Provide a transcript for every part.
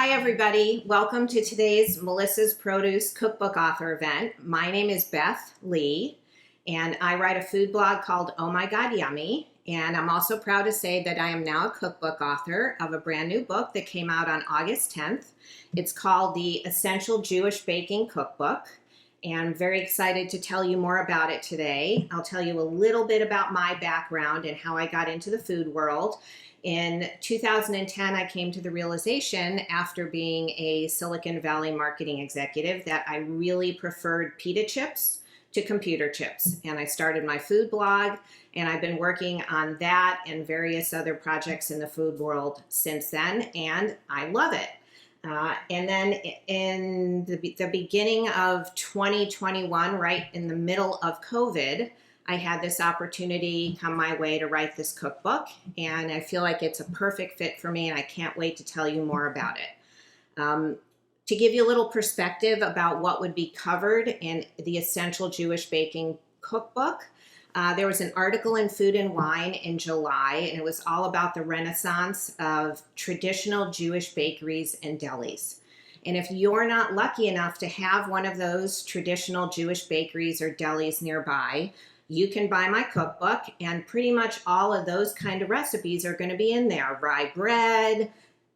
Hi everybody, welcome to today's Melissa's Produce Cookbook Author event. My name is Beth Lee and I write a food blog called Oh My God Yummy, and I'm also proud to say that I am now a cookbook author of a brand new book that came out on August 10th. It's called the Essential Jewish Baking Cookbook, and I'm very excited to tell you more about it today. I'll tell you a little bit about my background and how I got into the food world. In 2010, I came to the realization after being a Silicon Valley marketing executive that I really preferred pita chips to computer chips. And I started my food blog, and I've been working on that and various other projects in the food world since then, and I love it. And then in the beginning of 2021, right in the middle of COVID, I had this opportunity come my way to write this cookbook, and I feel like it's a perfect fit for me, and I can't wait to tell you more about it. To give you a little perspective about what would be covered in the Essential Jewish Baking Cookbook, there was an article in Food and Wine in July, and it was all about the renaissance of traditional Jewish bakeries and delis. And if you're not lucky enough to have one of those traditional Jewish bakeries or delis nearby, you can buy my cookbook, and pretty much all of those kind of recipes are going to be in there. Rye bread,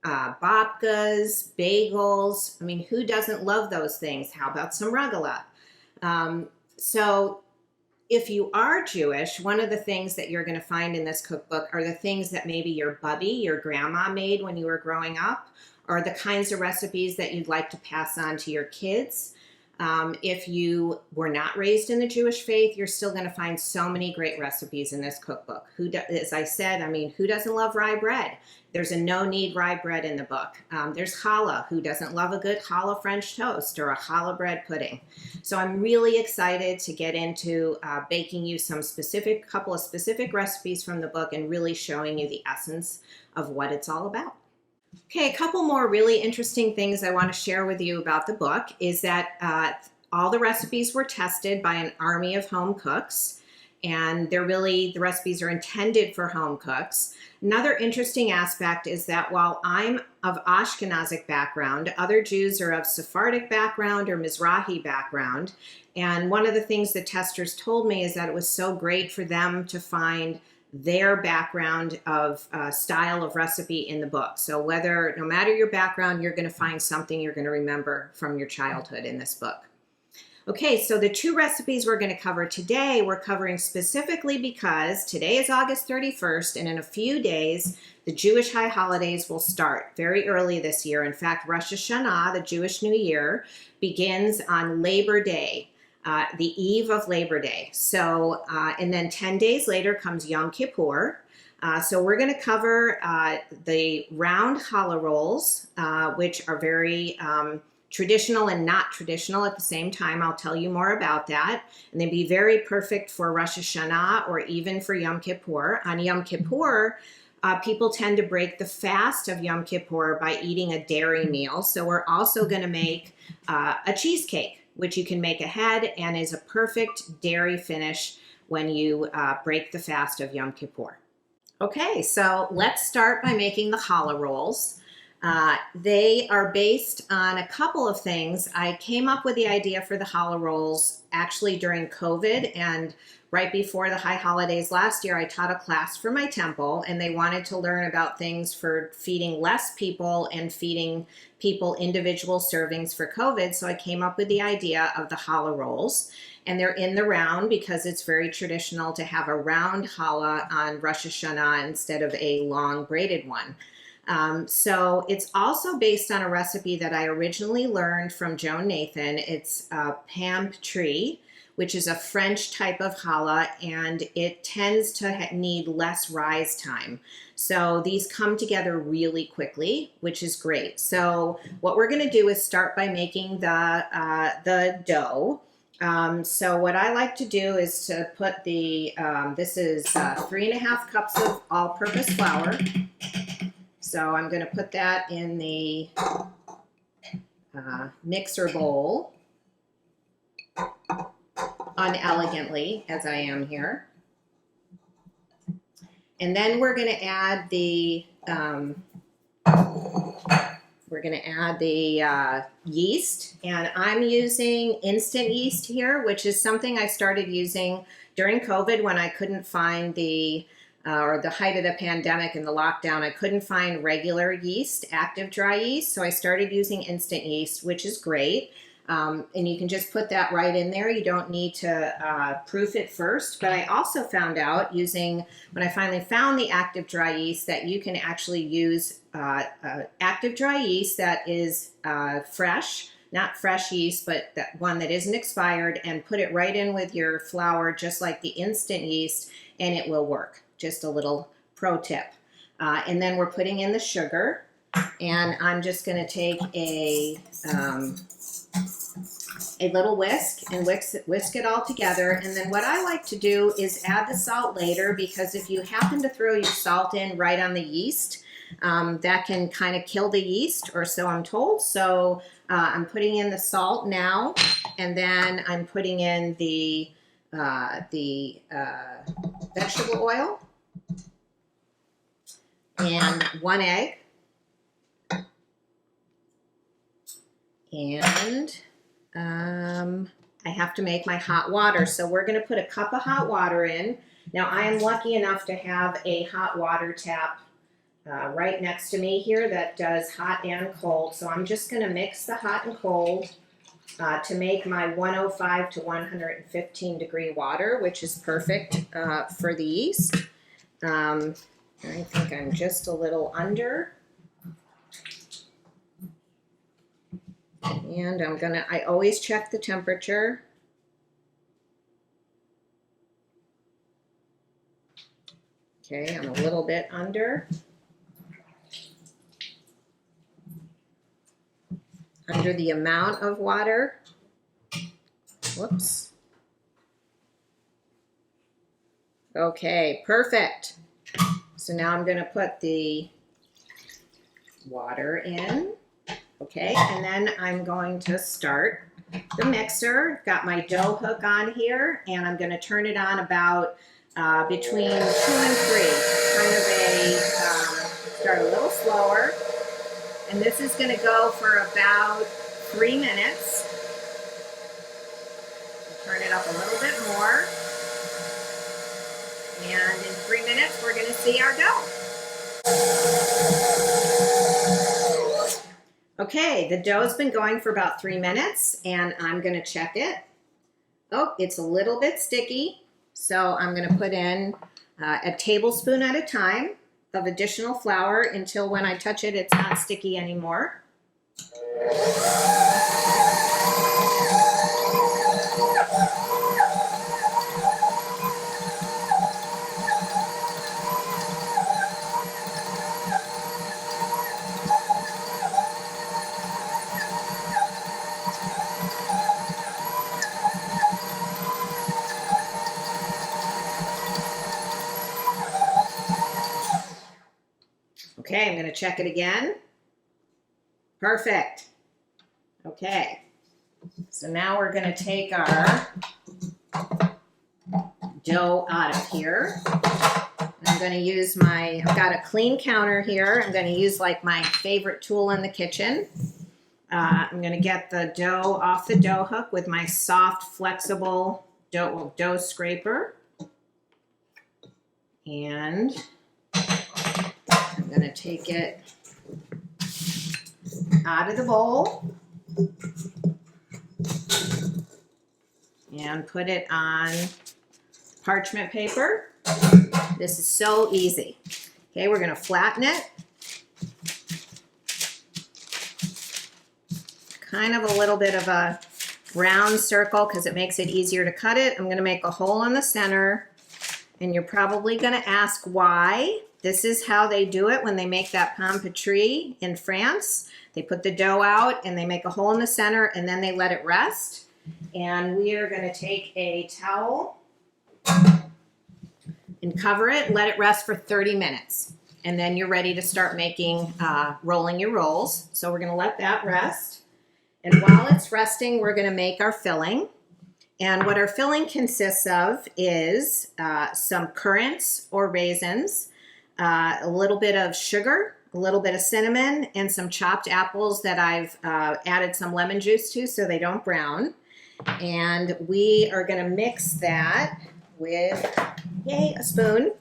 babkas, bagels. I mean, who doesn't love those things? How about some rugelach? So if you are Jewish, one of the things that you're going to find in this cookbook are the things that maybe your Bubby, your grandma, made when you were growing up, or the kinds of recipes that you'd like to pass on to your kids. If you were not raised in the Jewish faith, you're still going to find so many great recipes in this cookbook. As I said, I mean, who doesn't love rye bread? There's a no-knead rye bread in the book. There's challah. Who doesn't love a good challah French toast or a challah bread pudding? So I'm really excited to get into baking you couple of specific recipes from the book and really showing you the essence of what it's all about. Okay, a couple more really interesting things I want to share with you about the book is that all the recipes were tested by an army of home cooks, and the recipes are intended for home cooks. Another interesting aspect is that while I'm of Ashkenazic background, other Jews are of Sephardic background or Mizrahi background, and one of the things the testers told me is that it was so great for them to find their background of style of recipe in the book. So no matter your background, you're going to find something you're going to remember from your childhood in this book. Okay, so the two recipes we're going to cover today, we're covering specifically because today is August 31st, and in a few days, the Jewish high holidays will start very early this year. In fact, Rosh Hashanah, the Jewish New Year, begins on Labor Day. The eve of Labor Day. So, and then 10 days later comes Yom Kippur. So we're going to cover the round challah rolls, which are very traditional and not traditional at the same time. I'll tell you more about that. And they'd be very perfect for Rosh Hashanah or even for Yom Kippur. On Yom Kippur, people tend to break the fast of Yom Kippur by eating a dairy meal. So we're also going to make a cheesecake, which you can make ahead and is a perfect dairy finish when you break the fast of Yom Kippur. Okay, so let's start by making the challah rolls. They are based on a couple of things. I came up with the idea for the challah rolls actually during COVID, and right before the high holidays last year, I taught a class for my temple, and they wanted to learn about things for feeding less people and feeding people individual servings for COVID. So I came up with the idea of the challah rolls, and they're in the round because it's very traditional to have a round challah on Rosh Hashanah instead of a long braided one. So it's also based on a recipe that I originally learned from Joan Nathan. It's Pam Tree, which is a French type of challah, and it tends to need less rise time. So these come together really quickly, which is great. So what we're going to do is start by making the dough. So what I like to do is to put this is 3.5 cups of all-purpose flour. So I'm going to put that in the mixer bowl unelegantly, as I am here. And then we're going to add we're we're going to add the yeast, and I'm using instant yeast here, which is something I started using during COVID when I couldn't find or the height of the pandemic and the lockdown. I couldn't find regular yeast, active dry yeast, so I started using instant yeast, which is great. And you can just put that right in there. You don't need to proof it first. But I also found out when I finally found the active dry yeast, that you can actually use active dry yeast that is fresh, not fresh yeast, but that one that isn't expired, and put it right in with your flour, just like the instant yeast, and it will work. Just a little pro tip. And then we're putting in the sugar, and I'm just going to take a little whisk and whisk it all together. And then what I like to do is add the salt later, because if you happen to throw your salt in right on the yeast, that can kind of kill the yeast, or so I'm told. So I'm putting in the salt now, and then I'm putting in the vegetable oil and 1 egg, and I have to make my hot water. So we're going to put a cup of hot water in. Now I am lucky enough to have a hot water tap right next to me here that does hot and cold. So I'm just going to mix the hot and cold to make my 105 to 115 degree water, which is perfect for the yeast. I think I'm just a little under. And I always check the temperature. Okay, I'm a little bit under the amount of water. Whoops. Okay, perfect. So now I'm going to put the water in. Okay, and then I'm going to start the mixer. Got my dough hook on here, and I'm going to turn it on about between 2 and 3. Kind of start a little slower. And this is going to go for about 3 minutes. Turn it up a little bit more. And in 3 minutes, we're going to see our dough. Okay, the dough's been going for about 3 minutes, and I'm going to check it. Oh, it's a little bit sticky, so I'm going to put in a tablespoon at a time of additional flour until when I touch it, it's not sticky anymore. Okay, I'm going to check it again. Perfect. Okay, so now we're going to take our dough out of here. I'm going to use I've got a clean counter here. I'm going to use like my favorite tool in the kitchen. I'm going to get the dough off the dough hook with my soft, flexible dough scraper. And I'm going to take it out of the bowl and put it on parchment paper. This is so easy. Okay, we're going to flatten it. Kind of a little bit of a round circle because it makes it easier to cut it. I'm going to make a hole in the center, and you're probably going to ask why. This is how they do it when they make that pain patrie in France. They put the dough out and they make a hole in the center and then they let it rest. And we are going to take a towel and cover it, let it rest for 30 minutes. And then you're ready to start rolling your rolls. So we're going to let that rest. And while it's resting, we're going to make our filling. And what our filling consists of is some currants or raisins, a little bit of sugar, a little bit of cinnamon, and some chopped apples that I've added some lemon juice to so they don't brown. And we are going to mix that with, a spoon.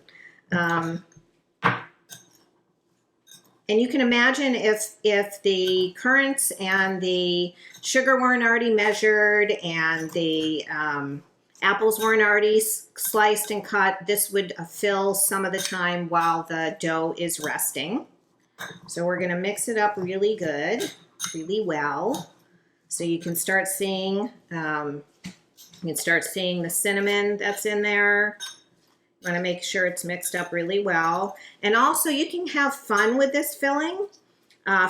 And you can imagine if the currants and the sugar weren't already measured and the apples weren't already sliced and cut, this would fill some of the time while the dough is resting. So we're going to mix it up really good, really well. So you can start seeing the cinnamon that's in there. You want to make sure it's mixed up really well. And also you can have fun with this filling.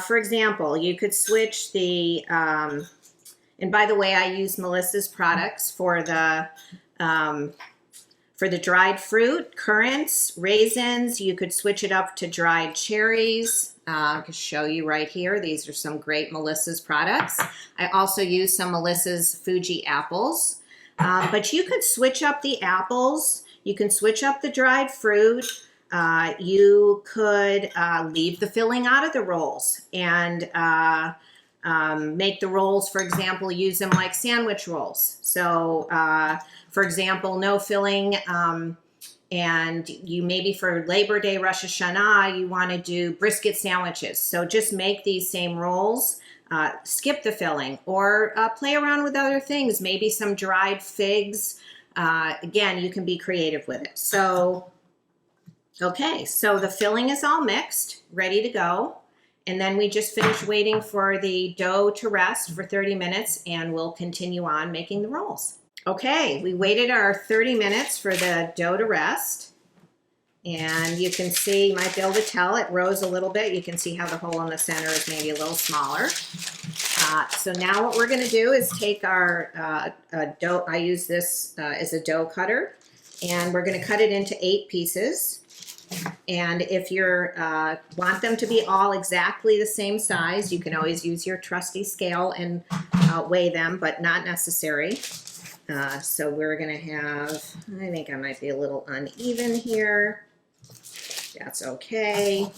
For example, you could switch the, and by the way, I use Melissa's products for the dried fruit, currants, raisins. You could switch it up to dried cherries. I can show you right here. These are some great Melissa's products. I also use some Melissa's Fuji apples. But you could switch up the apples. You can switch up the dried fruit. You could leave the filling out of the rolls and make the rolls, for example, use them like sandwich rolls. So, for example, no filling, and you maybe for Labor Day, Rosh Hashanah, you want to do brisket sandwiches. So just make these same rolls, skip the filling, or play around with other things, maybe some dried figs. Again, you can be creative with it. So, okay, so the filling is all mixed, ready to go. And then we just finish waiting for the dough to rest for 30 minutes, and we'll continue on making the rolls. Okay, we waited our 30 minutes for the dough to rest. And you can see, you might be able to tell, it rose a little bit. You can see how the hole in the center is maybe a little smaller. So now what we're going to do is take our dough. I use this as a dough cutter, and we're going to cut it into 8 pieces. And if you want them to be all exactly the same size, you can always use your trusty scale and weigh them, but not necessary. So we're going to have, I think I might be a little uneven here. That's okay.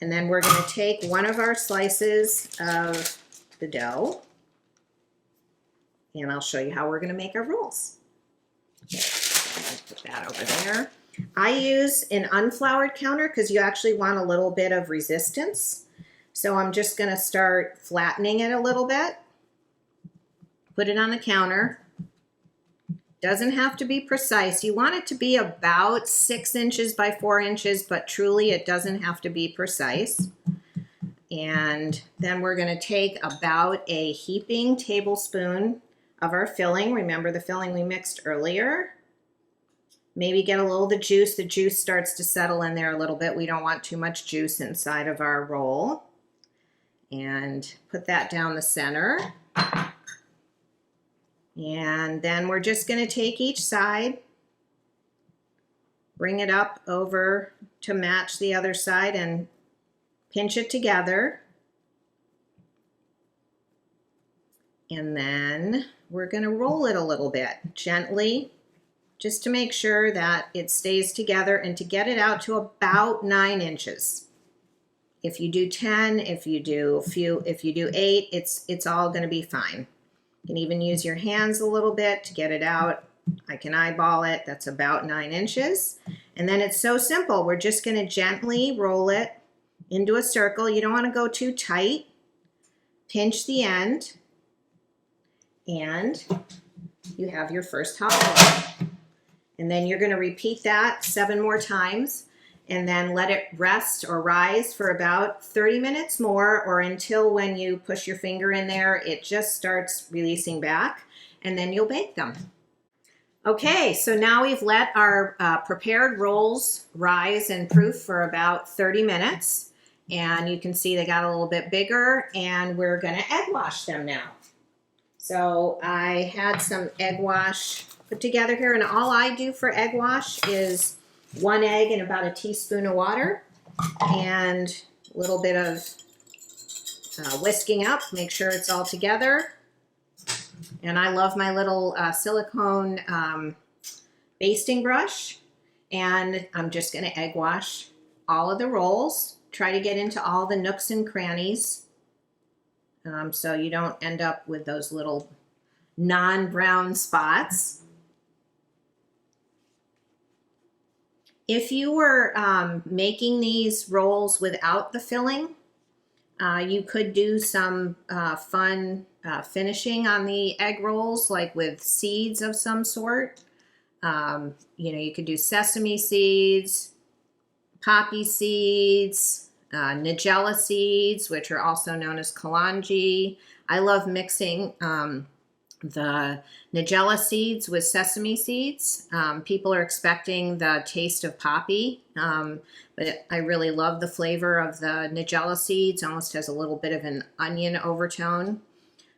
And then we're going to take one of our slices of the dough, and I'll show you how we're going to make our rolls. Okay, so put that over there. I use an unfloured counter because you actually want a little bit of resistance. So I'm just going to start flattening it a little bit. Put it on the counter. Doesn't have to be precise. You want it to be about 6 inches by 4 inches, but truly it doesn't have to be precise. And then we're going to take about a heaping tablespoon of our filling. Remember the filling we mixed earlier? Maybe get a little of the juice. The juice starts to settle in there a little bit. We don't want too much juice inside of our roll. And put that down the center. And then we're just going to take each side, bring it up over to match the other side, and pinch it together. And then we're going to roll it a little bit gently, just to make sure that it stays together and to get it out to about 9 inches. If you do 10, if you do 8, it's all going to be fine. You can even use your hands a little bit to get it out. I can eyeball it. That's about 9 inches. And then it's so simple. We're just going to gently roll it into a circle. You don't want to go too tight. Pinch the end. And you have your first hot roll. And then you're going to repeat that 7 more times, and then let it rest or rise for about 30 minutes more, or until when you push your finger in there, it just starts releasing back, and then you'll bake them. Okay, so now we've let our prepared rolls rise and proof for about 30 minutes, and you can see they got a little bit bigger, and we're going to egg wash them now. So I had some egg wash put together here, and all I do for egg wash is 1 egg and about a teaspoon of water, and a little bit of whisking up, make sure it's all together. And I love my little silicone basting brush, and I'm just going to egg wash all of the rolls try to get into all the nooks and crannies so you don't end up with those little non-brown spots. If you were making these rolls without the filling, you could do some fun finishing on the egg rolls, like with seeds of some sort. You could do sesame seeds, poppy seeds, nigella seeds, which are also known as kalanji. I love mixing the nigella seeds with sesame seeds. People are expecting the taste of poppy, but I really love the flavor of the nigella seeds. Almost has a little bit of an onion overtone.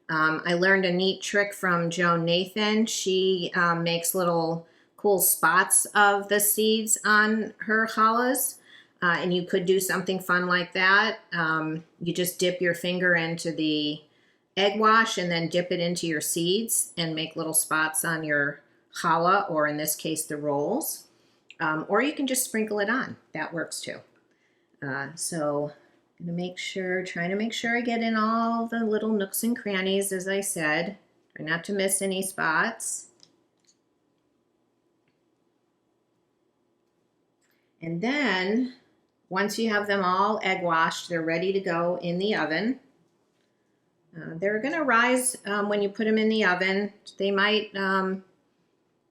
I learned a neat trick from Joan Nathan. She makes little cool spots of the seeds on her challahs, and you could do something fun like that. You just dip your finger into the egg wash and then dip it into your seeds and make little spots on your challah, or in this case the rolls, or you can just sprinkle it on. That works too. So I'm trying to make sure I get in all the little nooks and crannies, as I said. Try not to miss any spots. And then once you have them all egg washed, they're ready to go in the oven. They're going to rise when you put them in the oven. They might,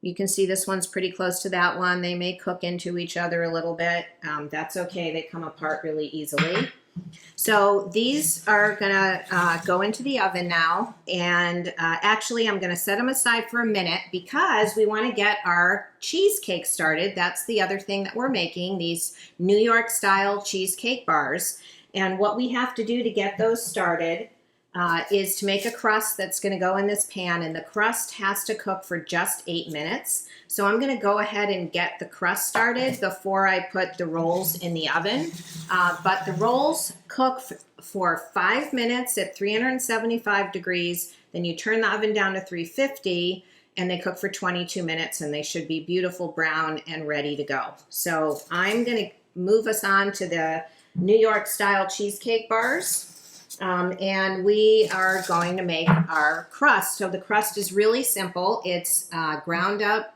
you can see this one's pretty close to that one. They may cook into each other a little bit. That's okay. They come apart really easily. So these are going to go into the oven now. And actually, I'm going to set them aside for a minute because we want to get our cheesecake started. That's the other thing that we're making, these New York style cheesecake bars. And what we have to do to get those started is to make a crust that's going to go in this pan, and the crust has to cook for just 8 minutes. So I'm going to go ahead and get the crust started before I put the rolls in the oven. But the rolls cook for 5 minutes at 375 degrees. Then you turn the oven down to 350, and they cook for 22 minutes, and they should be beautiful brown and ready to go. So I'm going to move us on to the New York style cheesecake bars. And we are going to make our crust. So the crust is really simple. It's ground up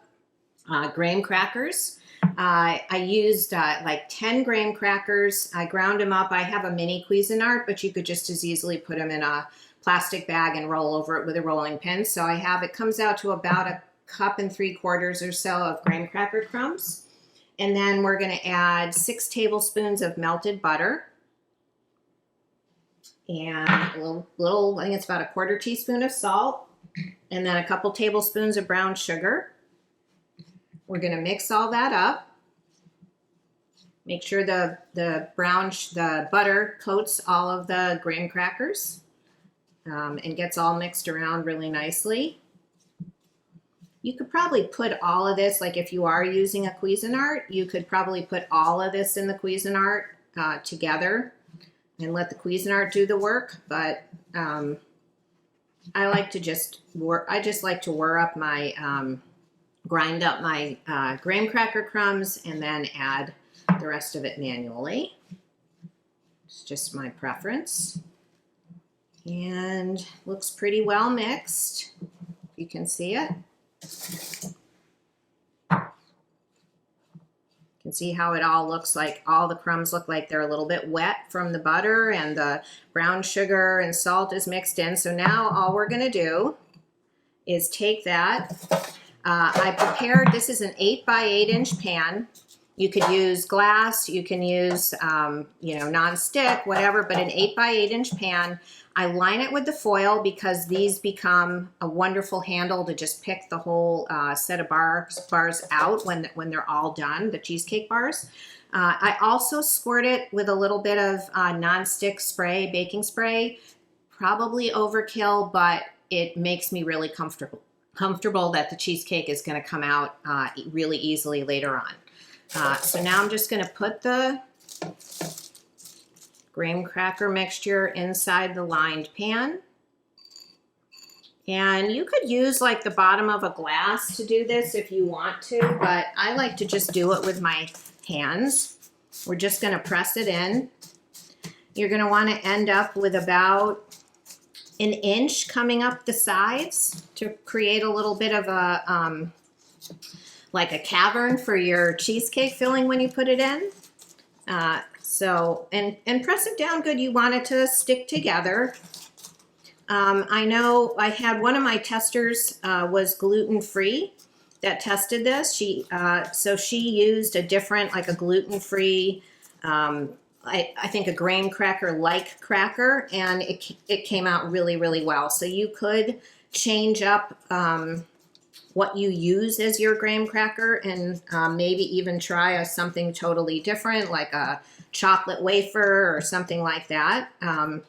graham crackers. I used like 10 graham crackers. I ground them up. I have a mini Cuisinart, but you could just as easily put them in a plastic bag and roll over it with a rolling pin. So it comes out to about 1.75 cups or so of graham cracker crumbs. And then we're going to add 6 tablespoons of melted butter. And a little, I think it's about 1/4 teaspoon of salt, and then a couple tablespoons of brown sugar. We're going to mix all that up. Make sure the butter coats all of the graham crackers and gets all mixed around really nicely. You could probably put all of this, like if you are using a Cuisinart, you could probably put all of this in the Cuisinart together and let the Cuisinart do the work, but I like to just whir up my, grind up my graham cracker crumbs and then add the rest of it manually. It's just my preference. And looks pretty well mixed. You can see it. You can see how it all looks like. All the crumbs look like they're a little bit wet from the butter, and the brown sugar and salt is mixed in. So now all we're going to do is take that. I prepared, this is an 8 by 8 inch pan. You could use glass, you can use, non-stick, whatever, but an 8 by 8 inch pan. I line it with the foil because these become a wonderful handle to just pick the whole set of bars out when they're all done, the cheesecake bars. I also squirt it with a little bit of non-stick spray, baking spray. Probably overkill, but it makes me really comfortable that the cheesecake is going to come out really easily later on. So now I'm just going to put the graham cracker mixture inside the lined pan. And you could use like the bottom of a glass to do this if you want to, but I like to just do it with my hands. We're just going to press it in You're going to want to end up with about an inch coming up the sides to create a little bit of a, like a cavern for your cheesecake filling when you put it in. And press it down good. You want it to stick together. I know I had one of my testers was gluten-free that tested this. So she used a different, like a gluten-free, I think a graham cracker like cracker, and it came out really, really well. So you could change up what you use as your graham cracker and maybe even try something totally different, like a chocolate wafer or something like that. I'm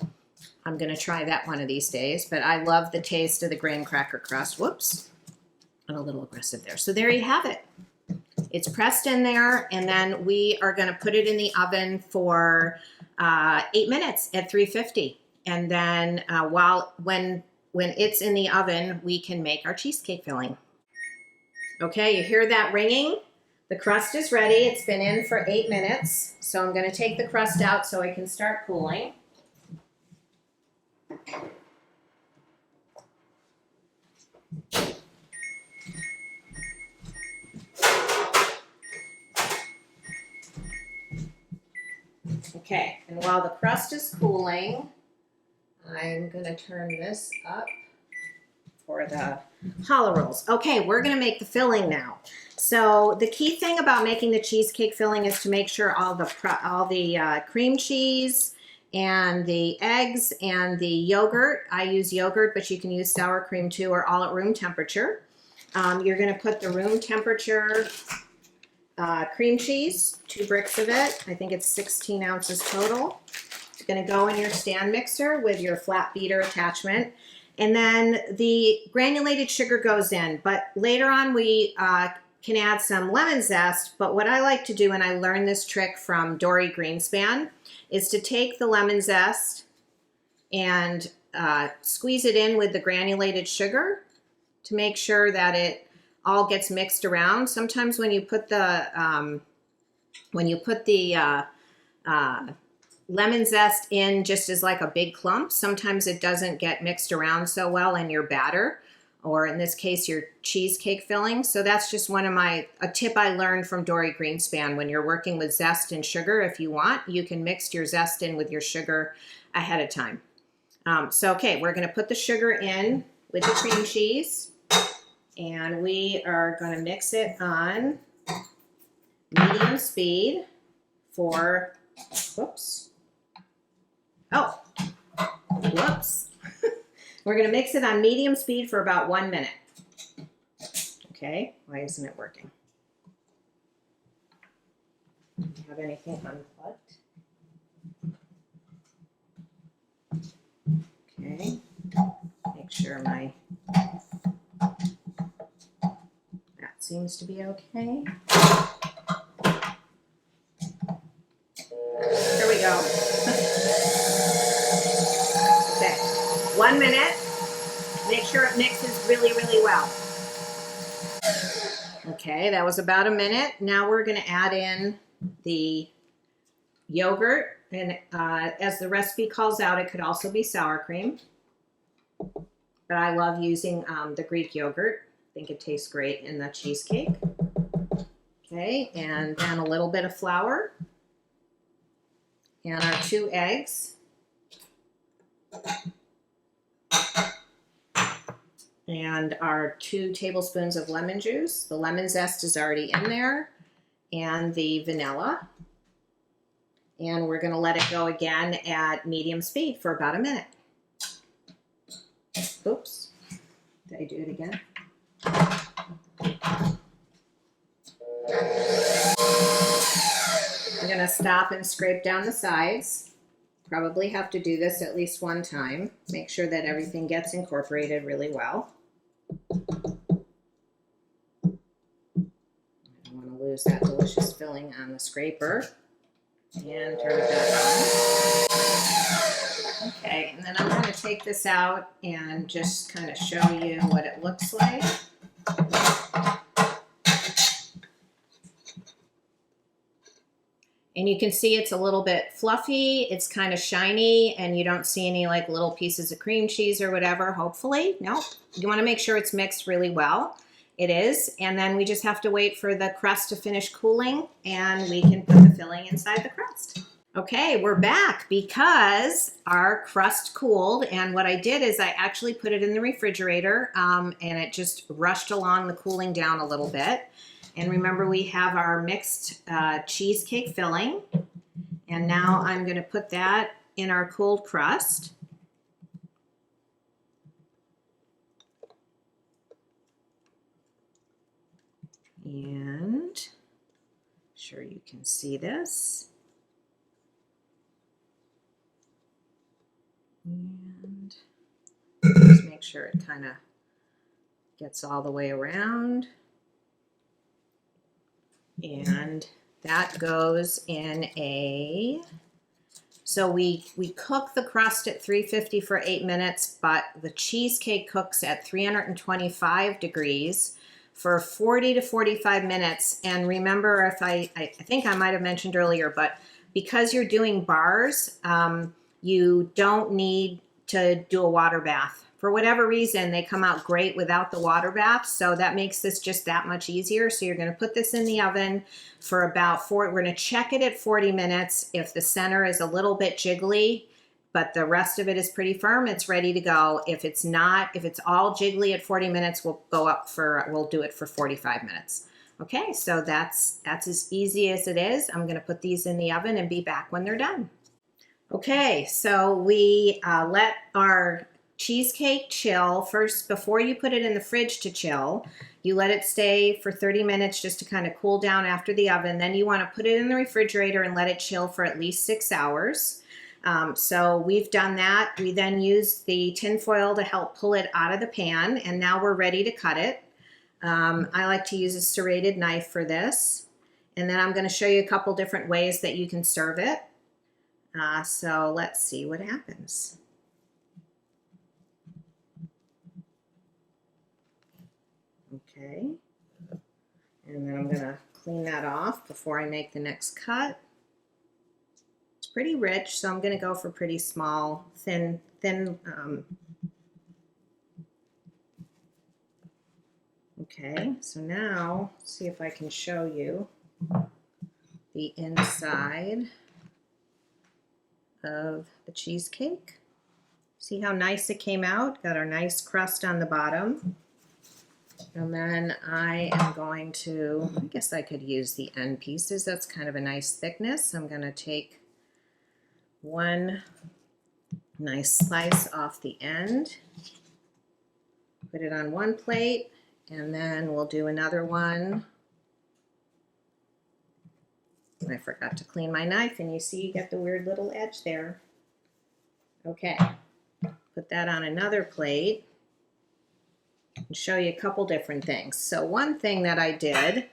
going to try that one of these days, but I love the taste of the graham cracker crust. Whoops, I'm a little aggressive there. So there you have it. It's pressed in there, and then we are going to put it in the oven for 8 minutes at 350. And then when it's in the oven, we can make our cheesecake filling. Okay, you hear that ringing? The crust is ready. It's been in for 8 minutes. So I'm going to take the crust out so it can start cooling. Okay, and while the crust is cooling, I'm going to turn this up for the challah rolls. Okay, we're going to make the filling now. So the key thing about making the cheesecake filling is to make sure all the cream cheese and the eggs and the yogurt, I use yogurt, but you can use sour cream too, are all at room temperature. You're going to put the room temperature cream cheese, 2 bricks of it. I think it's 16 ounces total. It's going to go in your stand mixer with your flat beater attachment. And then the granulated sugar goes in. But later on we can add some lemon zest. But what I like to do, and I learned this trick from Dory Greenspan, is to take the lemon zest and squeeze it in with the granulated sugar to make sure that it all gets mixed around. Sometimes when you put the lemon zest in just as like a big clump, sometimes it doesn't get mixed around so well in your batter, or in this case, your cheesecake filling. So that's just a tip I learned from Dory Greenspan. When you're working with zest and sugar, if you want, you can mix your zest in with your sugar ahead of time. Okay, we're gonna put the sugar in with the cream cheese, and we are gonna mix it on medium speed for, whoops. We're going to mix it on medium speed for about 1 minute. Okay, why isn't it working? Do you have anything unplugged? Okay, make sure that seems to be okay. There we go. Okay, 1 minute. Make sure it mixes really, really well. Okay, that was about a minute. Now we're going to add in the yogurt, and as the recipe calls out, it could also be sour cream. But I love using the Greek yogurt. I think it tastes great in the cheesecake. Okay, and then a little bit of flour. And our 2 eggs. And our 2 tablespoons of lemon juice. The lemon zest is already in there. And the vanilla. And we're going to let it go again at medium speed for about a minute. Oops. Did I do it again? I'm going to stop and scrape down the sides. Probably have to do this at least 1 time. Make sure that everything gets incorporated really well. I don't want to lose that delicious filling on the scraper. And turn it back on. Okay, and then I'm going to take this out and just kind of show you what it looks like. And you can see it's a little bit fluffy, it's kind of shiny, and you don't see any like little pieces of cream cheese or whatever, hopefully. Nope. You want to make sure it's mixed really well. It is. And then we just have to wait for the crust to finish cooling, and we can put the filling inside the crust. Okay, we're back because our crust cooled, and what I did is I actually put it in the refrigerator, and it just rushed along the cooling down a little bit. And remember, we have our mixed cheesecake filling. And now I'm going to put that in our cooled crust. And sure you can see this. And just make sure it kind of gets all the way around. And that goes in a, so we cook the crust at 350 for 8 minutes, but the cheesecake cooks at 325 degrees for 40 to 45 minutes. And remember, if I think I might have mentioned earlier, but because you're doing bars, you don't need to do a water bath. For whatever reason, they come out great without the water bath, so that makes this just that much easier. So you're going to put this in the oven for about we're going to check it at 40 minutes. If the center is a little bit jiggly, but the rest of it is pretty firm, it's ready to go. If it's not, if it's all jiggly at 40 minutes, we'll do it for 45 minutes. Okay, so that's as easy as it is. I'm going to put these in the oven and be back when they're done. Okay, so we let our cheesecake chill first. Before you put it in the fridge to chill, you let it stay for 30 minutes just to kind of cool down after the oven. Then you want to put it in the refrigerator and let it chill for at least 6 hours. So we've done that. We then use the tin foil to help pull it out of the pan, and now we're ready to cut it. I like to use a serrated knife for this, and then I'm going to show you a couple different ways that you can serve it. So let's see what happens. Okay, and then I'm going to clean that off before I make the next cut. It's pretty rich, so I'm going to go for pretty small, thin. Okay, so now let's see if I can show you the inside of the cheesecake. See how nice it came out? Got our nice crust on the bottom. And then I am going to, I guess I could use the end pieces. That's kind of a nice thickness. I'm going to take one nice slice off the end, put it on one plate, and then we'll do another one. I forgot to clean my knife, and you see you get the weird little edge there. Okay, put that on another plate and show you a couple different things. So one thing that I did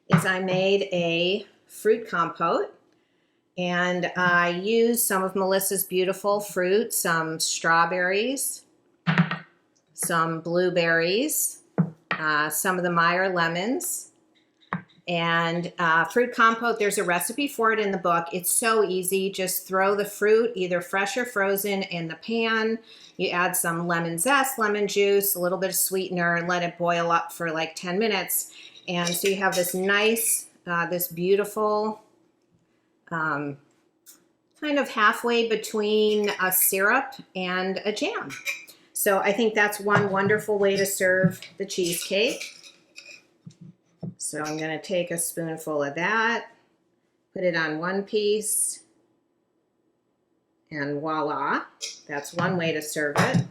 is I made a fruit compote, and I used some of Melissa's beautiful fruit, some strawberries, some blueberries, some of the Meyer lemons, and fruit compote. There's a recipe for it in the book. It's so easy. Just throw the fruit, either fresh or frozen, in the pan. You add some lemon zest, lemon juice, a little bit of sweetener, and let it boil up for like 10 minutes. And so you have this nice, this beautiful, kind of halfway between a syrup and a jam. So I think that's one wonderful way to serve the cheesecake. So I'm going to take a spoonful of that, put it on one piece, and voila, that's one way to serve it.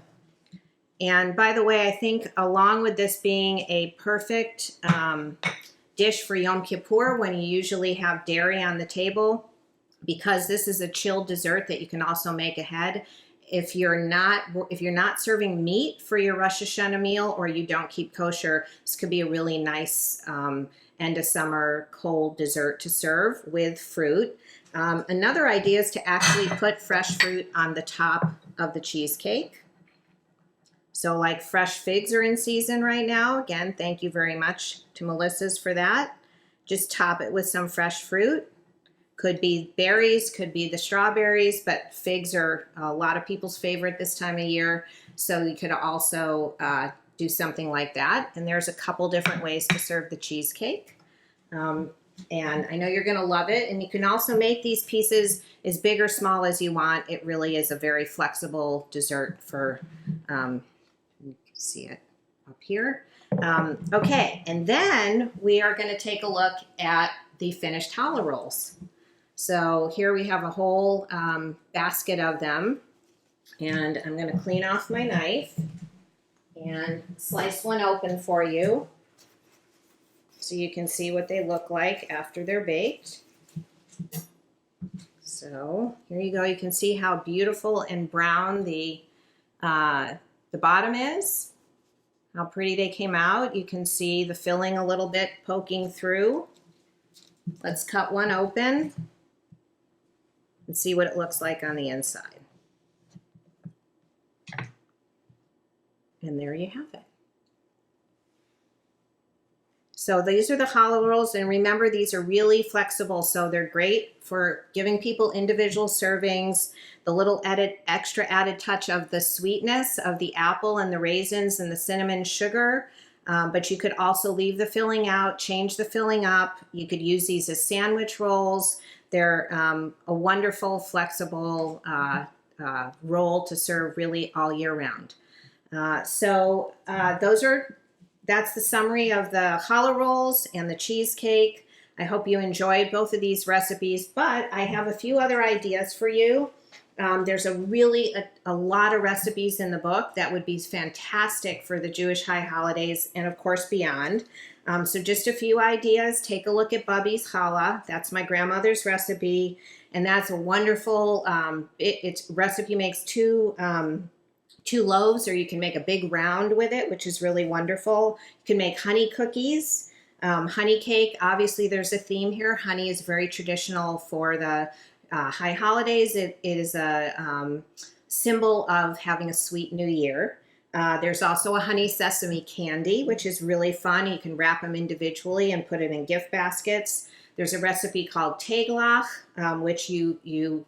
And by the way, I think along with this being a perfect dish for Yom Kippur, when you usually have dairy on the table, because this is a chilled dessert that you can also make ahead. If you're not serving meat for your Rosh Hashanah meal, or you don't keep kosher, this could be a really nice end of summer cold dessert to serve with fruit. Another idea is to actually put fresh fruit on the top of the cheesecake. So like fresh figs are in season right now. Again, thank you very much to Melissa's for that. Just top it with some fresh fruit. Could be berries, could be the strawberries, but figs are a lot of people's favorite this time of year. So you could also do something like that. And there's a couple different ways to serve the cheesecake. And I know you're going to love it. And you can also make these pieces as big or small as you want. It really is a very flexible dessert for, you can see it up here. Okay, and then we are going to take a look at the finished challah rolls. So here we have a whole basket of them. And I'm going to clean off my knife and slice one open for you so you can see what they look like after they're baked. So here you go. You can see how beautiful and brown the bottom is, how pretty they came out. You can see the filling a little bit poking through. Let's cut one open and see what it looks like on the inside. And there you have it. So these are the challah rolls, and remember these are really flexible, so they're great for giving people individual servings, the little extra added touch of the sweetness of the apple and the raisins and the cinnamon sugar, but you could also leave the filling out, change the filling up. You could use these as sandwich rolls. They're a wonderful, flexible roll to serve really all year round. That's the summary of the challah rolls and the cheesecake. I hope you enjoyed both of these recipes, but I have a few other ideas for you. There's a lot of recipes in the book that would be fantastic for the Jewish high holidays and of course beyond. So just a few ideas. Take a look at Bubby's challah. That's my grandmother's recipe, and that's a wonderful, its recipe makes two loaves, or you can make a big round with it, which is really wonderful. You can make honey cookies, honey cake. Obviously, there's a theme here. Honey is very traditional for the high holidays. It is a symbol of having a sweet new year. There's also a honey sesame candy, which is really fun. You can wrap them individually and put it in gift baskets. There's a recipe called rugelach, which you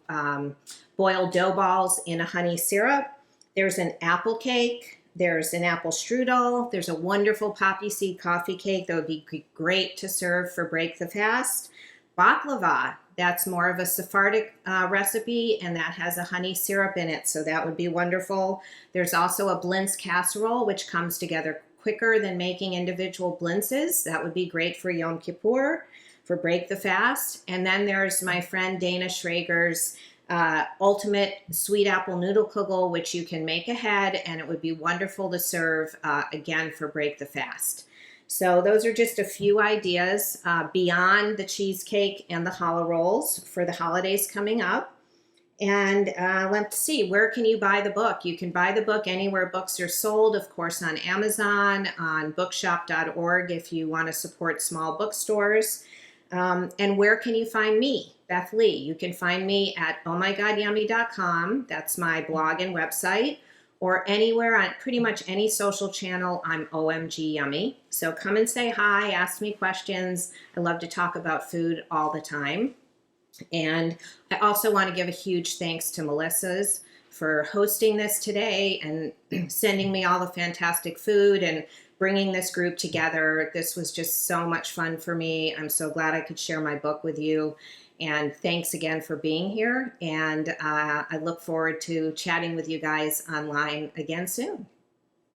boil dough balls in a honey syrup. There's an apple cake. There's an apple strudel. There's a wonderful poppy seed coffee cake that would be great to serve for break the fast. Baklava, that's more of a Sephardic recipe, and that has a honey syrup in it, so that would be wonderful. There's also a blintz casserole, which comes together quicker than making individual blintzes. That would be great for Yom Kippur, for break the fast. And then there's my friend Dana Schrager's ultimate sweet apple noodle kugel, which you can make ahead, and it would be wonderful to serve again for break the fast. So those are just a few ideas beyond the cheesecake and the challah rolls for the holidays coming up. And let's see, where can you buy the book? You can buy the book anywhere books are sold, of course, on Amazon, on bookshop.org if you want to support small bookstores. And where can you find me, Beth Lee? You can find me at ohmygodyummy.com. That's my blog and website. Or anywhere on pretty much any social channel, I'm OMG Yummy. So come and say hi, ask me questions. I love to talk about food all the time. And I also want to give a huge thanks to Melissa's for hosting this today and sending me all the fantastic food and bringing this group together. This was just so much fun for me. I'm so glad I could share my book with you. And thanks again for being here. And I look forward to chatting with you guys online again soon.